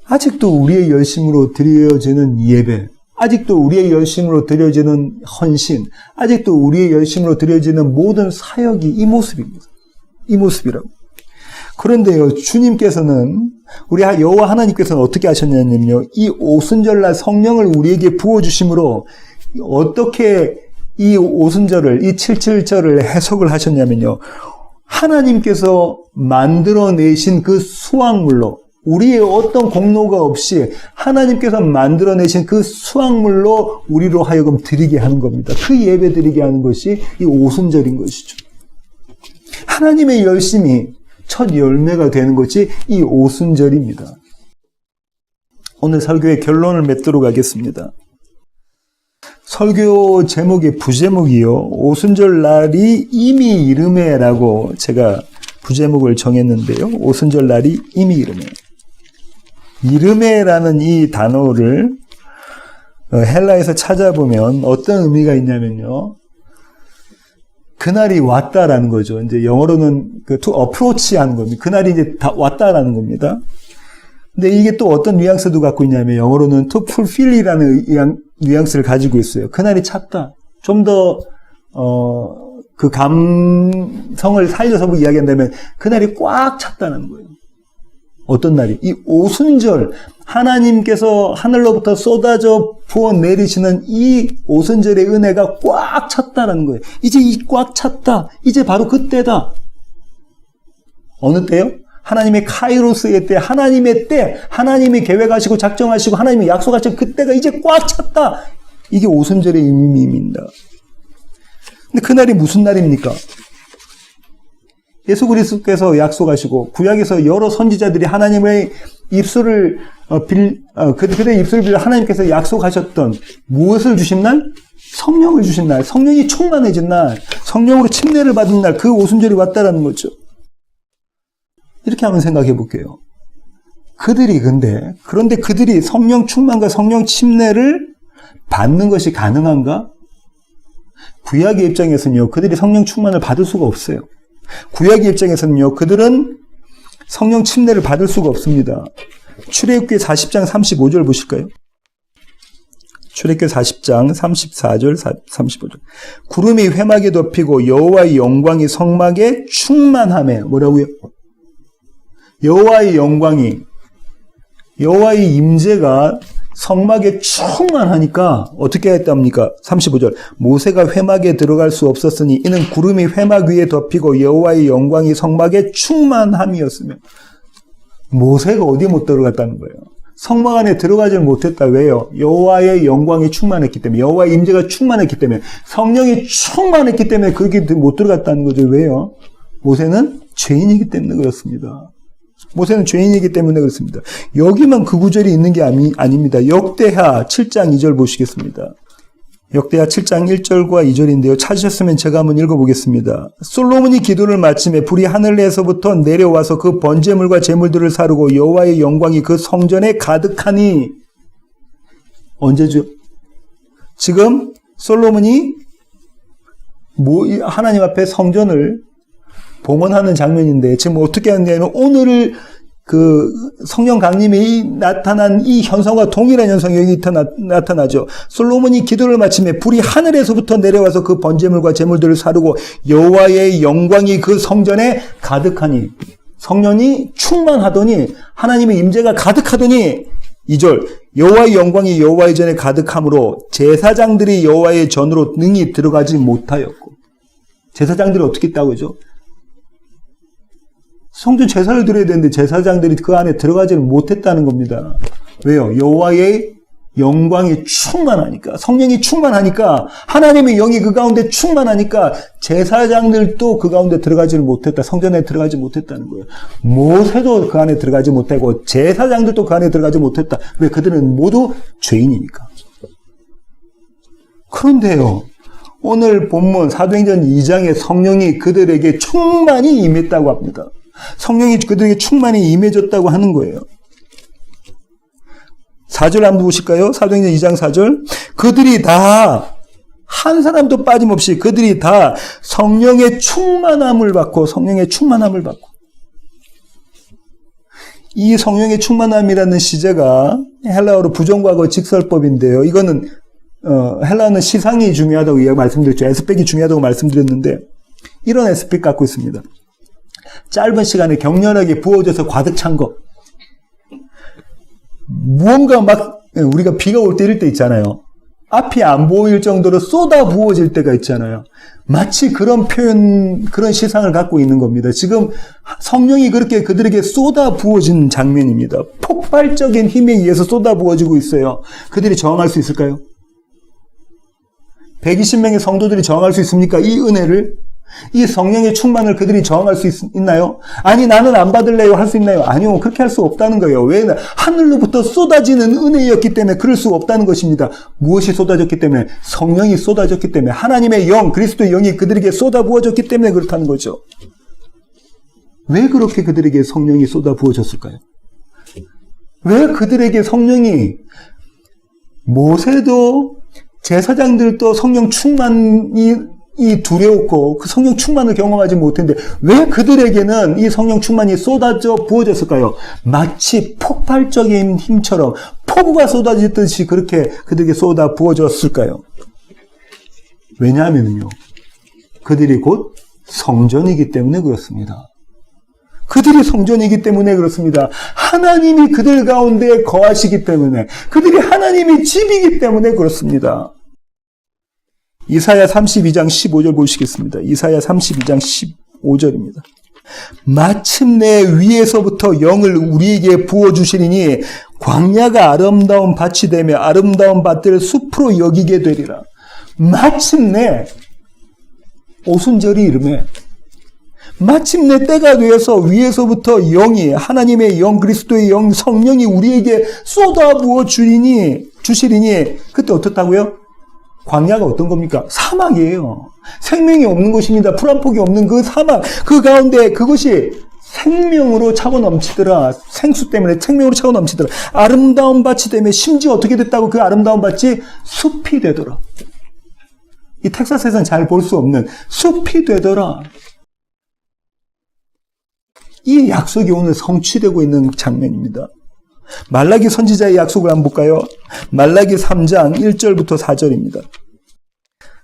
아직도 우리의 열심으로 드려지는 예배, 아직도 우리의 열심으로 드려지는 헌신, 아직도 우리의 열심으로 드려지는 모든 사역이 이 모습입니다. 이 모습이라고. 그런데요, 주님께서는 우리 여호와 하나님께서는 어떻게 하셨냐면요, 이 오순절날 성령을 우리에게 부어주심으로 어떻게 이 오순절을, 이 77절을 해석을 하셨냐면요, 하나님께서 만들어내신 그 수확물로 우리의 어떤 공로가 없이 하나님께서 만들어내신 그 수확물로 우리로 하여금 드리게 하는 겁니다. 그 예배 드리게 하는 것이 이 오순절인 것이죠. 하나님의 열심이 첫 열매가 되는 것이 이 오순절입니다. 오늘 설교의 결론을 맺도록 하겠습니다. 설교 제목의 부제목이요, 오순절 날이 이미 이르매라고 제가 부제목을 정했는데요. 오순절 날이 이미 이르매. 이르매라는 이 단어를 헬라에서 찾아보면 어떤 의미가 있냐면요. 그날이 왔다라는 거죠. 이제 영어로는 to approach 하는 겁니다. 그날이 이제 다 왔다라는 겁니다. 근데 이게 또 어떤 뉘앙스도 갖고 있냐면 영어로는 to fulfill이라는 뉘앙스를 가지고 있어요. 그날이 찼다. 좀 더, 그 감성을 살려서 이야기한다면 그날이 꽉 찼다는 거예요. 어떤 날이? 이 오순절, 하나님께서 하늘로부터 쏟아져 부어 내리시는 이 오순절의 은혜가 꽉 찼다는 거예요. 이제 이 꽉 찼다. 이제 바로 그때다. 어느 때요? 하나님의 카이로스의 때, 하나님의 때, 하나님이 계획하시고 작정하시고 하나님이 약속하신 그때가 이제 꽉 찼다. 이게 오순절의 의미입니다. 근데 그날이 무슨 날입니까? 예수 그리스도께서 약속하시고 구약에서 여러 선지자들이 하나님의 입술을 그들의 입술을 빌려 하나님께서 약속하셨던 무엇을 주신 날? 성령을 주신 날, 성령이 충만해진 날, 성령으로 침례를 받은 날, 그 오순절이 왔다라는 거죠. 이렇게 한번 생각해 볼게요. 그런데 그들이 성령 충만과 성령 침례를 받는 것이 가능한가? 구약의 입장에서는요, 그들이 성령 충만을 받을 수가 없어요. 구약의 입장에서는요, 그들은 성령 침례를 받을 수가 없습니다. 출애굽기 40장 35절 보실까요? 출애굽기 40장 34절 35절. 구름이 회막에 덮이고 여호와의 영광이 성막에 충만하며 뭐라고요? 여호와의 영광이 여호와의 임재가 성막에 충만하니까 어떻게 했답니까? 35절. 모세가 회막에 들어갈 수 없었으니 이는 구름이 회막 위에 덮이고 여호와의 영광이 성막에 충만함이었으며. 모세가 어디 못 들어갔다는 거예요? 성막 안에 들어가지 못했다. 왜요? 여호와의 영광이 충만했기 때문에, 여호와의 임재가 충만했기 때문에, 성령이 충만했기 때문에 그렇게 못 들어갔다는 거죠. 왜요? 모세는 죄인이기 때문에 그렇습니다. 모세는 죄인이기 때문에 그렇습니다. 여기만 그 구절이 있는 게 아닙니다. 역대하 7장 2절 보시겠습니다. 역대하 7장 1절과 2절인데요. 찾으셨으면 제가 한번 읽어보겠습니다. 솔로몬이 기도를 마침에 불이 하늘에서부터 내려와서 그 번제물과 제물들을 사르고 여호와의 영광이 그 성전에 가득하니. 언제죠? 지금 솔로몬이 하나님 앞에 성전을 봉헌하는 장면인데 지금 어떻게 하느냐면 오늘 그 성령 강림이 나타난 이 현상과 동일한 현상이 여기 나타나죠. 솔로몬이 기도를 마치며 불이 하늘에서부터 내려와서 그 번제물과 제물들을 사르고 여호와의 영광이 그 성전에 가득하니, 성령이 충만하더니 하나님의 임재가 가득하더니 2절 여호와의 영광이 여호와의 전에 가득함으로 제사장들이 여호와의 전으로 능히 들어가지 못하였고. 제사장들이 어떻게 있다고 하죠? 성전 제사를 드려야 되는데 제사장들이 그 안에 들어가지를 못했다는 겁니다. 왜요? 여호와의 영광이 충만하니까, 성령이 충만하니까, 하나님의 영이 그 가운데 충만하니까 제사장들도 그 가운데 들어가지를 못했다. 성전에 들어가지 못했다는 거예요. 모세도 그 안에 들어가지 못하고 제사장들도 그 안에 들어가지 못했다. 왜? 그들은 모두 죄인이니까. 그런데요, 오늘 본문 사도행전 2장에 성령이 그들에게 충만히 임했다고 합니다. 성령이 그들에게 충만히 임해졌다고 하는 거예요. 4절 한번 보실까요? 사도행전 2장 4절. 그들이 다, 한 사람도 빠짐없이 그들이 다 성령의 충만함을 받고, 이 성령의 충만함이라는 시제가 헬라어로 부정과거 직설법인데요. 이거는 헬라어는 시상이 중요하다고 말씀드렸죠. 에스펙이 중요하다고 말씀드렸는데 이런 에스펙 갖고 있습니다. 짧은 시간에 격렬하게 부어져서 가득 찬 것. 무언가 막 우리가 비가 올 때 이럴 때 있잖아요. 앞이 안 보일 정도로 쏟아 부어질 때가 있잖아요. 마치 그런 표현, 그런 시상을 갖고 있는 겁니다. 지금 성령이 그렇게 그들에게 쏟아 부어진 장면입니다. 폭발적인 힘에 의해서 쏟아 부어지고 있어요. 그들이 저항할 수 있을까요? 120명의 성도들이 저항할 수 있습니까? 이 은혜를? 이 성령의 충만을 그들이 저항할 수 있나요? 아니, 나는 안 받을래요. 할 수 있나요? 아니요. 그렇게 할 수 없다는 거예요. 왜? 하늘로부터 쏟아지는 은혜였기 때문에 그럴 수 없다는 것입니다. 무엇이 쏟아졌기 때문에? 성령이 쏟아졌기 때문에, 하나님의 영, 그리스도의 영이 그들에게 쏟아 부어졌기 때문에 그렇다는 거죠. 왜 그렇게 그들에게 성령이 쏟아 부어졌을까요? 왜 그들에게 성령이 모세도 제사장들도 성령 충만이 두려웠고 그 성령 충만을 경험하지 못했는데 왜 그들에게는 이 성령 충만이 쏟아져 부어졌을까요? 마치 폭발적인 힘처럼 폭우가 쏟아지듯이 그렇게 그들에게 쏟아 부어졌을까요? 왜냐하면요, 그들이 곧 성전이기 때문에 그렇습니다. 그들이 성전이기 때문에 그렇습니다. 하나님이 그들 가운데 거하시기 때문에, 그들이 하나님의 집이기 때문에 그렇습니다. 이사야 32장 15절 보시겠습니다. 이사야 32장 15절입니다. 마침내 위에서부터 영을 우리에게 부어주시리니 광야가 아름다운 밭이 되며 아름다운 밭들을 숲으로 여기게 되리라. 마침내 오순절이 이르매 마침내 때가 되어서 위에서부터 영이, 하나님의 영, 그리스도의 영, 성령이 우리에게 쏟아부어 주시리니 그때 어떻다고요? 광야가 어떤 겁니까? 사막이에요. 생명이 없는 곳입니다. 풀 한 폭이 없는 그 사막, 그 가운데 그것이 생명으로 차고 넘치더라. 생수 때문에 생명으로 차고 넘치더라. 아름다운 밭이 되며 심지어 어떻게 됐다고? 그 아름다운 밭이 숲이 되더라. 이 텍사스에서는 잘 볼 수 없는 숲이 되더라. 이 약속이 오늘 성취되고 있는 장면입니다. 말라기 선지자의 약속을 한번 볼까요? 말라기 3장 1절부터 4절입니다.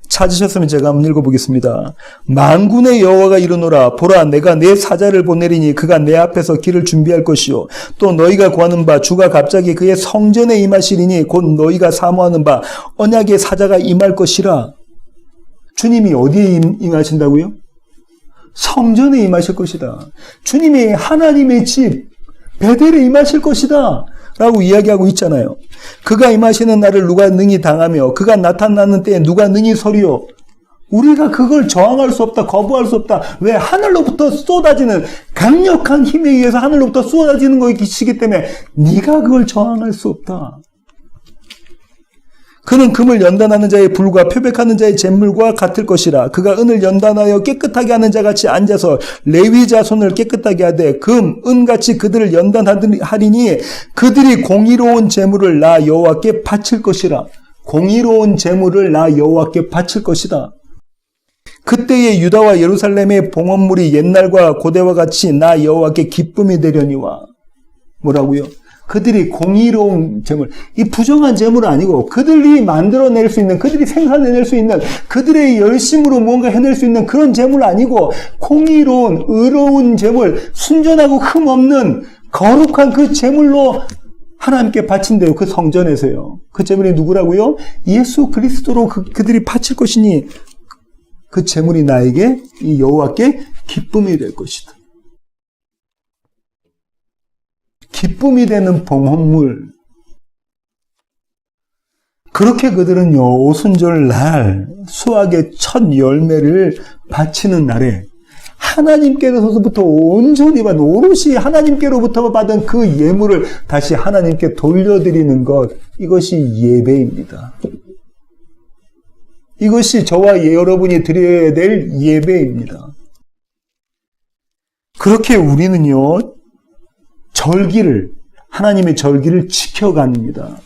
찾으셨으면 제가 한번 읽어보겠습니다. 만군의 여호와가 이르노라. 보라, 내가 내 사자를 보내리니 그가 내 앞에서 길을 준비할 것이요 또 너희가 구하는 바 주가 갑자기 그의 성전에 임하시리니 곧 너희가 사모하는 바 언약의 사자가 임할 것이라. 주님이 어디에 임하신다고요? 성전에 임하실 것이다. 주님이 하나님의 집 베델에 임하실 것이다 라고 이야기하고 있잖아요. 그가 임하시는 날을 누가 능히 당하며 그가 나타나는 때에 누가 능히 서리요. 우리가 그걸 저항할 수 없다. 거부할 수 없다. 왜? 하늘로부터 쏟아지는 강력한 힘에 의해서 하늘로부터 쏟아지는 것이기 때문에 네가 그걸 저항할 수 없다. 그는 금을 연단하는 자의 불과 표백하는 자의 잿물과 같을 것이라. 그가 은을 연단하여 깨끗하게 하는 자같이 앉아서 레위 자손을 깨끗하게 하되 금, 은같이 그들을 연단하리니 그들이 공의로운 제물을 나 여호와께 바칠 것이라. 공의로운 제물을 나 여호와께 바칠 것이다. 그때의 유다와 예루살렘의 봉헌물이 옛날과 고대와 같이 나 여호와께 기쁨이 되려니와. 뭐라고요? 그들이 공의로운 재물, 이 부정한 재물은 아니고 그들이 만들어낼 수 있는, 그들이 생산해낼 수 있는, 그들의 열심으로 뭔가 해낼 수 있는 그런 재물 아니고 공의로운, 의로운 재물, 순전하고 흠없는 거룩한 그 재물로 하나님께 바친대요. 그 성전에서요. 그 재물이 누구라고요? 예수 그리스도로 그들이 바칠 것이니 그 재물이 나에게, 이 여호와께 기쁨이 될 것이다. 기쁨이 되는 봉헌물. 그렇게 그들은요, 오순절 날 수확의 첫 열매를 바치는 날에 하나님께로부터 온전히 받은, 오롯이 하나님께로부터 받은 그 예물을 다시 하나님께 돌려드리는 것, 이것이 예배입니다. 이것이 저와 여러분이 드려야 될 예배입니다. 그렇게 우리는요, 하나님의 절기를 지켜갑니다.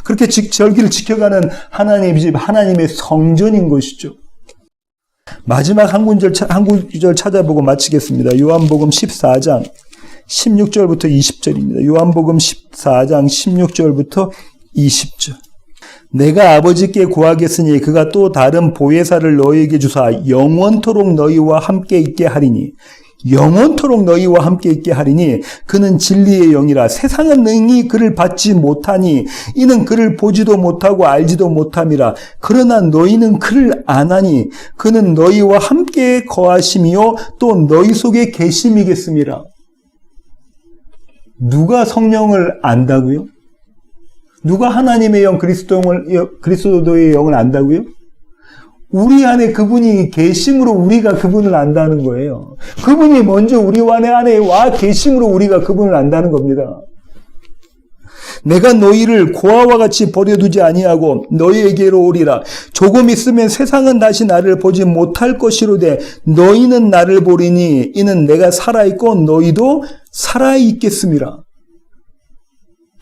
그렇게 절기를 지켜가는 하나님의 집, 하나님의 성전인 것이죠. 마지막 한 구절 찾아보고 마치겠습니다. 요한복음 14장 16절부터 20절입니다. 요한복음 14장 16절부터 20절. 내가 아버지께 구하겠으니 그가 또 다른 보혜사를 너희에게 주사 영원토록 너희와 함께 있게 하리니, 영원토록 너희와 함께 있게 하리니 그는 진리의 영이라. 세상은 능히 그를 받지 못하니 이는 그를 보지도 못하고 알지도 못함이라. 그러나 너희는 그를 아나니 그는 너희와 함께 거하심이요 또 너희 속에 계심이겠습니다. 누가 성령을 안다고요? 누가 하나님의 영 그리스도의 영을 안다고요? 우리 안에 그분이 계심으로 우리가 그분을 안다는 거예요. 그분이 먼저 우리 안에 와 계심으로 우리가 그분을 안다는 겁니다. 내가 너희를 고아와 같이 버려두지 아니하고 너희에게로 오리라. 조금 있으면 세상은 다시 나를 보지 못할 것이로되 너희는 나를 보리니 이는 내가 살아있고 너희도 살아있겠음이라.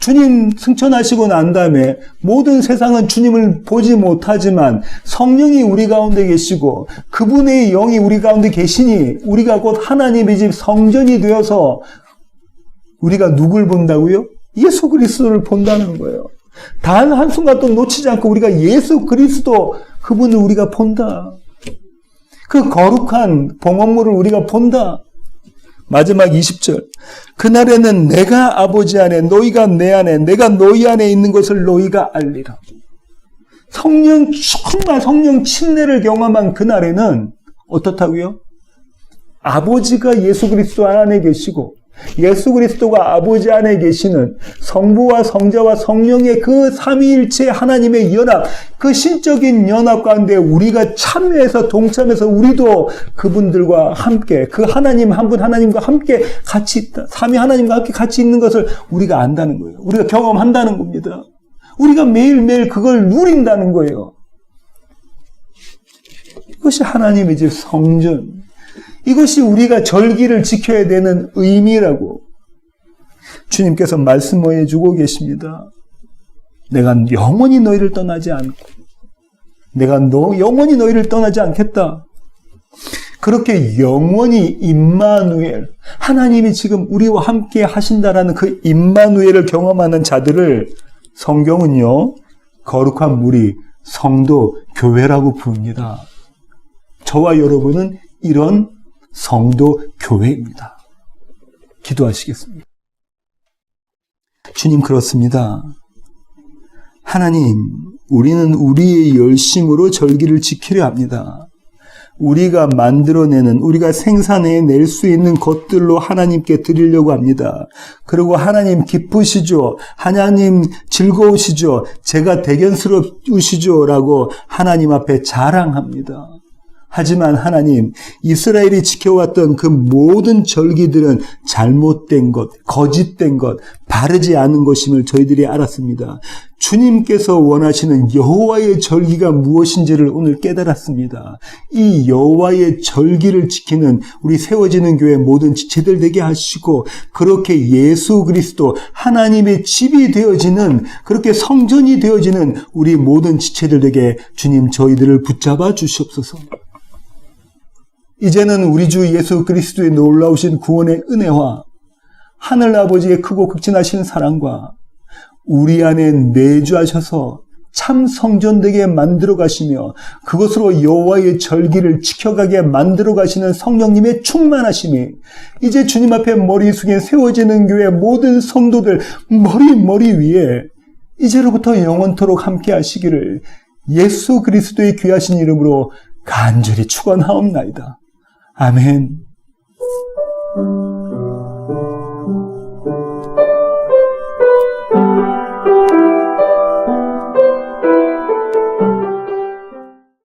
주님 승천하시고 난 다음에 모든 세상은 주님을 보지 못하지만 성령이 우리 가운데 계시고 그분의 영이 우리 가운데 계시니 우리가 곧 하나님의 집 성전이 되어서 우리가 누굴 본다고요? 예수 그리스도를 본다는 거예요. 단 한순간도 놓치지 않고 우리가 예수 그리스도 그분을 우리가 본다. 그 거룩한 봉헌물을 우리가 본다. 마지막 20절. 그날에는 내가 아버지 안에 너희가 내 안에 내가 너희 안에 있는 것을 너희가 알리라. 성령 충만 성령 침례를 경험한 그날에는 어떻다고요? 아버지가 예수 그리스도 안에 계시고 예수 그리스도가 아버지 안에 계시는 성부와 성자와 성령의 그 삼위일체 하나님의 연합, 그 신적인 연합 가운데 우리가 참여해서 동참해서 우리도 그분들과 함께 그 하나님 한 분 하나님과 함께 같이 있다. 삼위 하나님과 함께 같이 있는 것을 우리가 안다는 거예요. 우리가 경험한다는 겁니다. 우리가 매일매일 그걸 누린다는 거예요. 이것이 하나님의 집 성전. 이것이 우리가 절기를 지켜야 되는 의미라고 주님께서 말씀해 주고 계십니다. 내가 영원히 너희를 떠나지 않고 내가 영원히 너희를 떠나지 않겠다. 그렇게 영원히 임마누엘 하나님이 지금 우리와 함께 하신다라는 그 임마누엘을 경험하는 자들을 성경은요 거룩한 무리 성도 교회라고 부릅니다. 저와 여러분은 이런 성도 교회입니다. 기도하시겠습니다. 주님 그렇습니다. 하나님, 우리는 우리의 열심으로 절기를 지키려 합니다. 우리가 만들어내는, 우리가 생산해낼 수 있는 것들로 하나님께 드리려고 합니다. 그리고 하나님 기쁘시죠? 하나님 즐거우시죠? 제가 대견스러우시죠? 라고 하나님 앞에 자랑합니다. 하지만 하나님, 이스라엘이 지켜왔던 그 모든 절기들은 잘못된 것, 거짓된 것, 바르지 않은 것임을 저희들이 알았습니다. 주님께서 원하시는 여호와의 절기가 무엇인지를 오늘 깨달았습니다. 이 여호와의 절기를 지키는 우리 세워지는 교회 모든 지체들 되게 하시고 그렇게 예수 그리스도 하나님의 집이 되어지는 그렇게 성전이 되어지는 우리 모든 지체들 되게 주님 저희들을 붙잡아 주시옵소서. 이제는 우리 주 예수 그리스도의 놀라우신 구원의 은혜와 하늘아버지의 크고 극진하신 사랑과 우리 안에 내주하셔서 참 성전되게 만들어 가시며 그것으로 여호와의 절기를 지켜가게 만들어 가시는 성령님의 충만하심이 이제 주님 앞에 머리 숙인 세워지는 교회 모든 성도들 머리 위에 이제로부터 영원토록 함께 하시기를 예수 그리스도의 귀하신 이름으로 간절히 축원하옵나이다. 아멘.